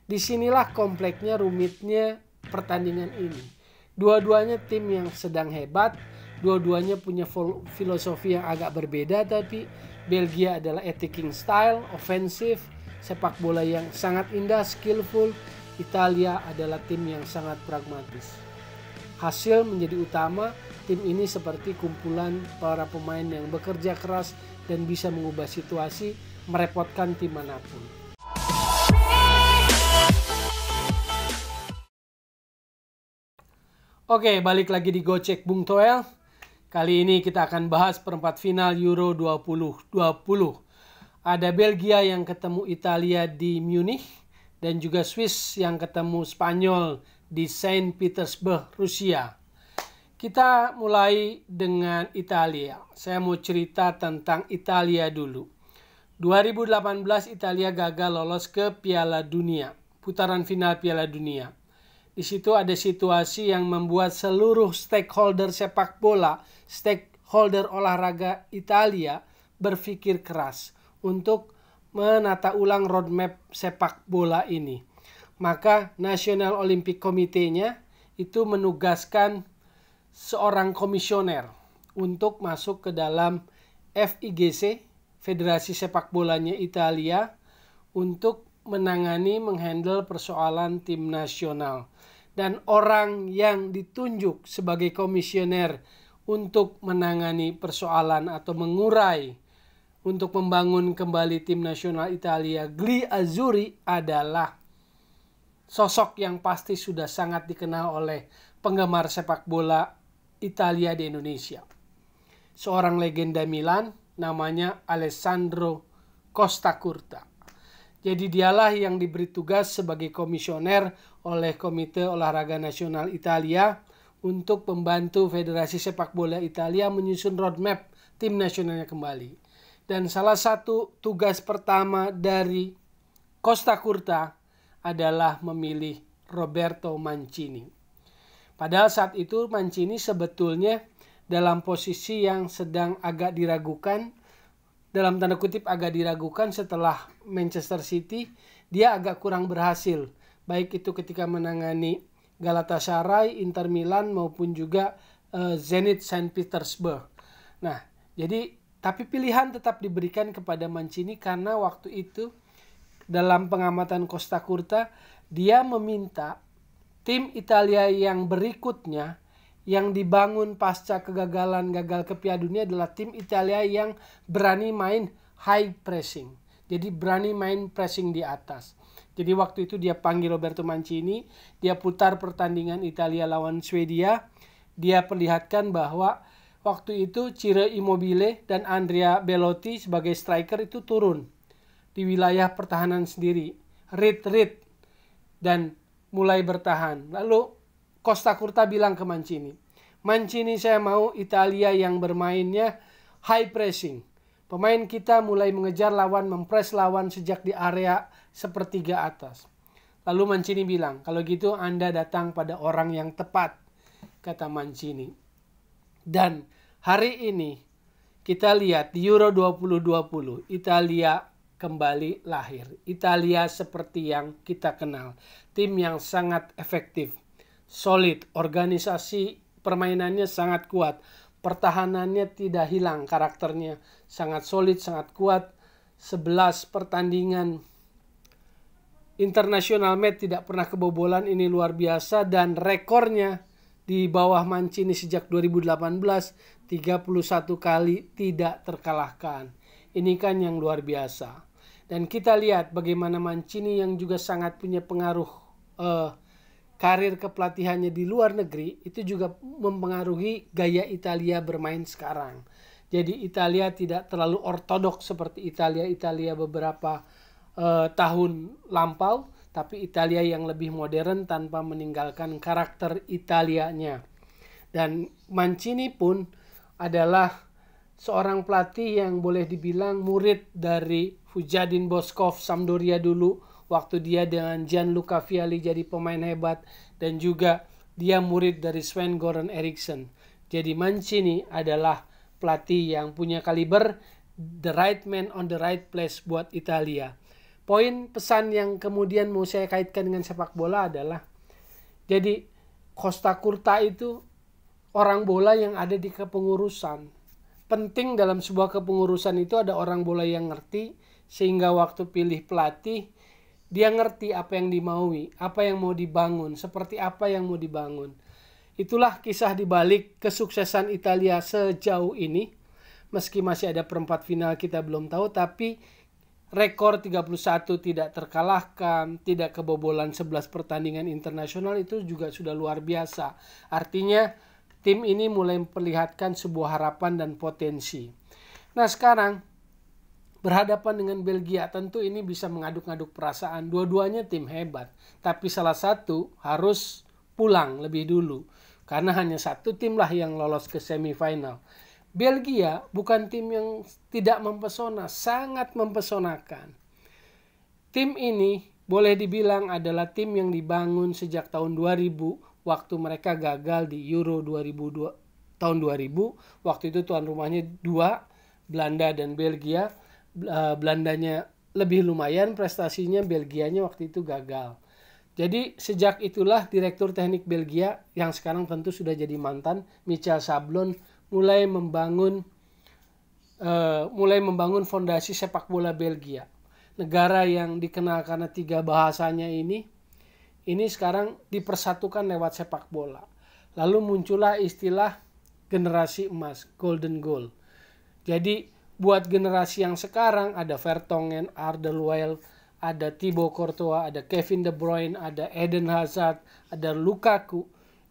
Disinilah kompleksnya, rumitnya pertandingan ini. Dua-duanya tim yang sedang hebat, dua-duanya punya filosofi yang agak berbeda, tapi Belgia adalah attacking style, offensive, sepak bola yang sangat indah, skillful. Italia adalah tim yang sangat pragmatis. Hasil menjadi utama. Tim ini seperti kumpulan para pemain yang bekerja keras dan bisa mengubah situasi, merepotkan tim manapun. Oke, balik lagi di Gocek Bung Toel. Kali ini kita akan bahas perempat final Euro 2020. Ada Belgia yang ketemu Italia di Munich dan juga Swiss yang ketemu Spanyol di Saint Petersburg, Rusia. Kita mulai dengan Italia. Saya mau cerita tentang Italia dulu. 2018 Italia gagal lolos ke Piala Dunia, putaran final Piala Dunia. Di situ ada situasi yang membuat seluruh stakeholder sepak bola, stakeholder olahraga Italia berpikir keras untuk menata ulang roadmap sepak bola ini. Maka National Olympic Committee-nya itu menugaskan seorang komisioner untuk masuk ke dalam FIGC, Federasi Sepak Bolanya Italia, untuk menghandle persoalan tim nasional. Dan orang yang ditunjuk sebagai komisioner untuk menangani persoalan atau mengurai untuk membangun kembali tim nasional Italia, Gli Azzurri, adalah sosok yang pasti sudah sangat dikenal oleh penggemar sepak bola Italia di Indonesia. Seorang legenda Milan namanya Alessandro Costacurta. Jadi dialah yang diberi tugas sebagai komisioner oleh Komite Olahraga Nasional Italia untuk membantu Federasi Sepak Bola Italia menyusun roadmap tim nasionalnya kembali. Dan salah satu tugas pertama dari Costacurta adalah memilih Roberto Mancini. Padahal saat itu Mancini sebetulnya dalam posisi yang sedang agak diragukan, dalam tanda kutip agak diragukan setelah Manchester City. Dia agak kurang berhasil, baik itu ketika menangani Galatasaray, Inter Milan maupun juga Zenit Saint Petersburg. Nah, tapi pilihan tetap diberikan kepada Mancini karena waktu itu dalam pengamatan Costacurta dia meminta tim Italia yang berikutnya yang dibangun pasca gagal ke Piala Dunia adalah tim Italia yang berani main high pressing. Jadi berani main pressing di atas. Jadi waktu itu dia panggil Roberto Mancini, dia putar pertandingan Italia lawan Swedia. Dia perlihatkan bahwa waktu itu Ciro Immobile dan Andrea Belotti sebagai striker itu turun di wilayah pertahanan sendiri. Read dan mulai bertahan. Lalu Costacurta bilang ke Mancini, saya mau Italia yang bermainnya high pressing. Pemain kita mulai mengejar lawan, mempres lawan sejak di area sepertiga atas. Lalu Mancini bilang, kalau gitu Anda datang pada orang yang tepat, kata Mancini. Dan hari ini kita lihat di Euro 2020, Italia kembali lahir. Italia seperti yang kita kenal. Tim yang sangat efektif, solid, organisasi permainannya sangat kuat. Pertahanannya tidak hilang, karakternya sangat solid, sangat kuat. 11 pertandingan international match tidak pernah kebobolan, ini luar biasa. Dan rekornya di bawah Mancini sejak 2018, 31 kali tidak terkalahkan. Ini kan yang luar biasa. Dan kita lihat bagaimana Mancini yang juga sangat punya pengaruh karir kepelatihannya di luar negeri, itu juga mempengaruhi gaya Italia bermain sekarang. Jadi Italia tidak terlalu ortodoks seperti Italia beberapa tahun lampau, tapi Italia yang lebih modern tanpa meninggalkan karakter Italianya. Dan Mancini pun adalah seorang pelatih yang boleh dibilang murid dari Fujadin Boskov Sampdoria dulu, waktu dia dengan Gianluca Vialli jadi pemain hebat, dan juga dia murid dari Sven-Goran Eriksson. Jadi Mancini adalah pelatih yang punya kaliber, the right man on the right place buat Italia. Poin pesan yang kemudian mau saya kaitkan dengan sepak bola adalah, jadi Costa Curta itu orang bola yang ada di kepengurusan. Penting dalam sebuah kepengurusan itu ada orang bola yang ngerti, sehingga waktu pilih pelatih dia ngerti apa yang dimaui, apa yang mau dibangun, seperti apa yang mau dibangun. Itulah kisah dibalik kesuksesan Italia sejauh ini. Meski masih ada perempat final kita belum tahu, tapi rekor 31 tidak terkalahkan, tidak kebobolan 11 pertandingan internasional itu juga sudah luar biasa. Artinya tim ini mulai memperlihatkan sebuah harapan dan potensi. Nah sekarang berhadapan dengan Belgia, tentu ini bisa mengaduk-aduk perasaan. Dua-duanya tim hebat, tapi salah satu harus pulang lebih dulu. Karena hanya satu tim lah yang lolos ke semifinal. Belgia bukan tim yang tidak mempesona, sangat mempesonakan. Tim ini boleh dibilang adalah tim yang dibangun sejak tahun 2000, waktu mereka gagal di Euro 2002, tahun 2000. Waktu itu tuan rumahnya dua, Belanda dan Belgia. Belandanya lebih lumayan prestasinya, Belgianya waktu itu gagal. Jadi sejak itulah Direktur Teknik Belgia yang sekarang tentu sudah jadi mantan, Michel Sablon, mulai membangun fondasi sepak bola Belgia. Negara yang dikenal karena 3 bahasanya ini sekarang dipersatukan lewat sepak bola. Lalu muncullah istilah generasi emas, golden goal. Jadi buat generasi yang sekarang ada Vertonghen, Alderweireld, ada Thibaut Courtois, ada Kevin De Bruyne, ada Eden Hazard, ada Lukaku.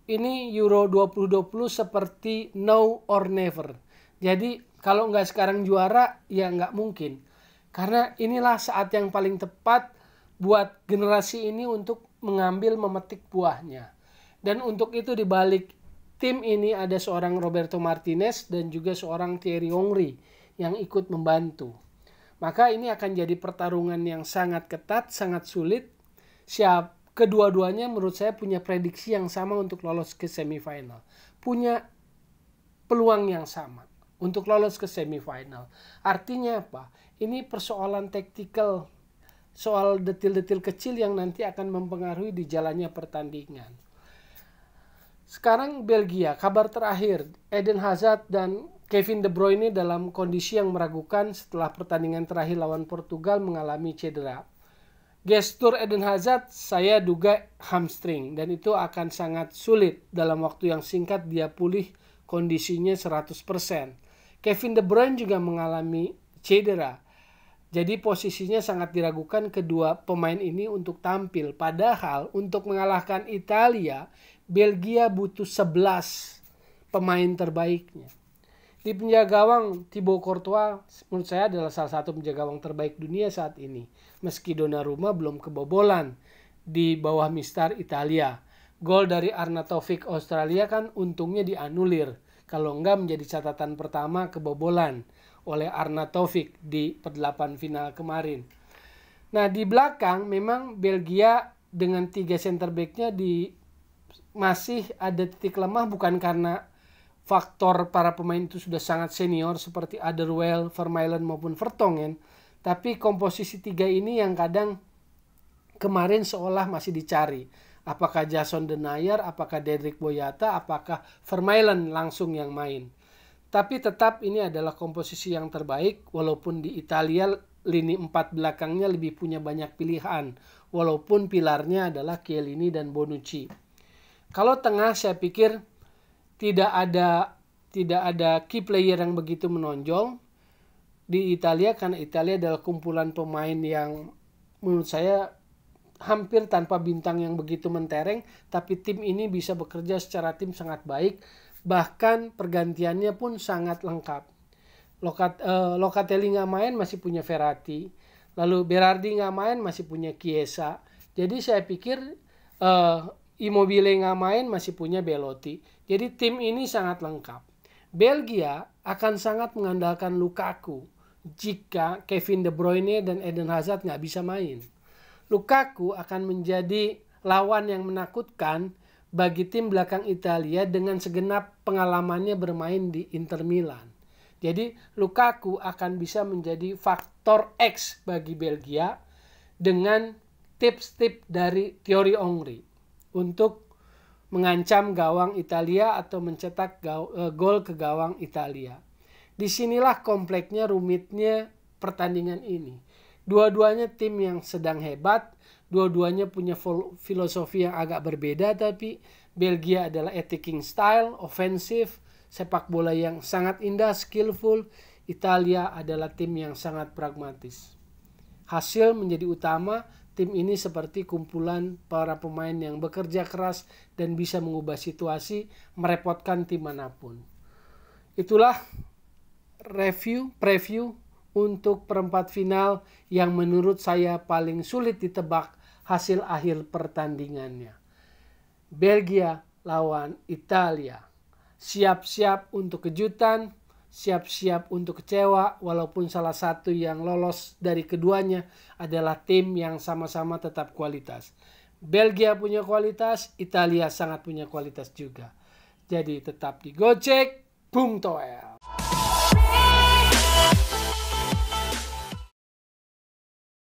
Ini Euro 2020 seperti now or never. Jadi kalau nggak sekarang juara ya nggak mungkin. Karena inilah saat yang paling tepat buat generasi ini untuk mengambil memetik buahnya. Dan untuk itu di balik tim ini ada seorang Roberto Martinez dan juga seorang Thierry Henry yang ikut membantu. Maka ini akan jadi pertarungan yang sangat ketat, sangat sulit. Kedua-duanya menurut saya punya prediksi yang sama untuk lolos ke semifinal. Punya peluang yang sama untuk lolos ke semifinal. Artinya apa? Ini persoalan taktikal, soal detil-detil kecil yang nanti akan mempengaruhi di jalannya pertandingan. Sekarang Belgia, kabar terakhir, Eden Hazard dan Kevin De Bruyne dalam kondisi yang meragukan setelah pertandingan terakhir lawan Portugal mengalami cedera. Gestur Eden Hazard saya duga hamstring dan itu akan sangat sulit dalam waktu yang singkat dia pulih kondisinya 100%. Kevin De Bruyne juga mengalami cedera. Jadi posisinya sangat diragukan kedua pemain ini untuk tampil. Padahal untuk mengalahkan Italia, Belgia butuh 11 pemain terbaiknya. Di penjaga gawang, Thibaut Courtois menurut saya adalah salah satu penjaga gawang terbaik dunia saat ini. Meski Donnarumma belum kebobolan di bawah mistar Italia. Gol dari Arnautovic Australia kan untungnya dianulir. Kalau enggak menjadi catatan pertama kebobolan oleh Arnautovic di per-8 final kemarin. Nah di belakang memang Belgia dengan 3 center back-nya masih ada titik lemah, bukan karena faktor para pemain itu sudah sangat senior seperti Alderweireld, Vermaelen maupun Vertonghen, tapi komposisi 3 ini yang kadang kemarin seolah masih dicari. Apakah Jason Denayer, apakah Dedrick Boyata, apakah Vermaelen langsung yang main. Tapi tetap ini adalah komposisi yang terbaik, walaupun di Italia lini 4 belakangnya lebih punya banyak pilihan, walaupun pilarnya adalah Chiellini dan Bonucci. Kalau tengah saya pikir tidak ada key player yang begitu menonjol di Italia, karena Italia adalah kumpulan pemain yang menurut saya hampir tanpa bintang yang begitu mentereng, tapi tim ini bisa bekerja secara tim sangat baik, bahkan pergantiannya pun sangat lengkap. Locatelli nggak main masih punya Verratti, lalu Berardi nggak main masih punya Chiesa. Jadi saya pikir Immobile nggak main masih punya Belotti. Jadi tim ini sangat lengkap. Belgia akan sangat mengandalkan Lukaku jika Kevin De Bruyne dan Eden Hazard nggak bisa main. Lukaku akan menjadi lawan yang menakutkan bagi tim belakang Italia dengan segenap pengalamannya bermain di Inter Milan. Jadi Lukaku akan bisa menjadi faktor X bagi Belgia dengan tips-tips dari Thierry Henry untuk mengancam gawang Italia atau mencetak gol ke gawang Italia. Disinilah kompleksnya, rumitnya pertandingan ini. Dua-duanya tim yang sedang hebat, dua-duanya punya filosofi yang agak berbeda, tapi Belgia adalah attacking style, ofensif, sepak bola yang sangat indah, skillful. Italia adalah tim yang sangat pragmatis. Hasil menjadi utama, tim ini seperti kumpulan para pemain yang bekerja keras dan bisa mengubah situasi, merepotkan tim manapun. Itulah preview untuk perempat final yang menurut saya paling sulit ditebak hasil akhir pertandingannya. Belgia lawan Italia. Siap-siap untuk kejutan, siap-siap untuk kecewa, walaupun salah satu yang lolos dari keduanya adalah tim yang sama-sama tetap kualitas. Belgia punya kualitas, Italia sangat punya kualitas juga. Jadi tetap digocek, Bung Toel.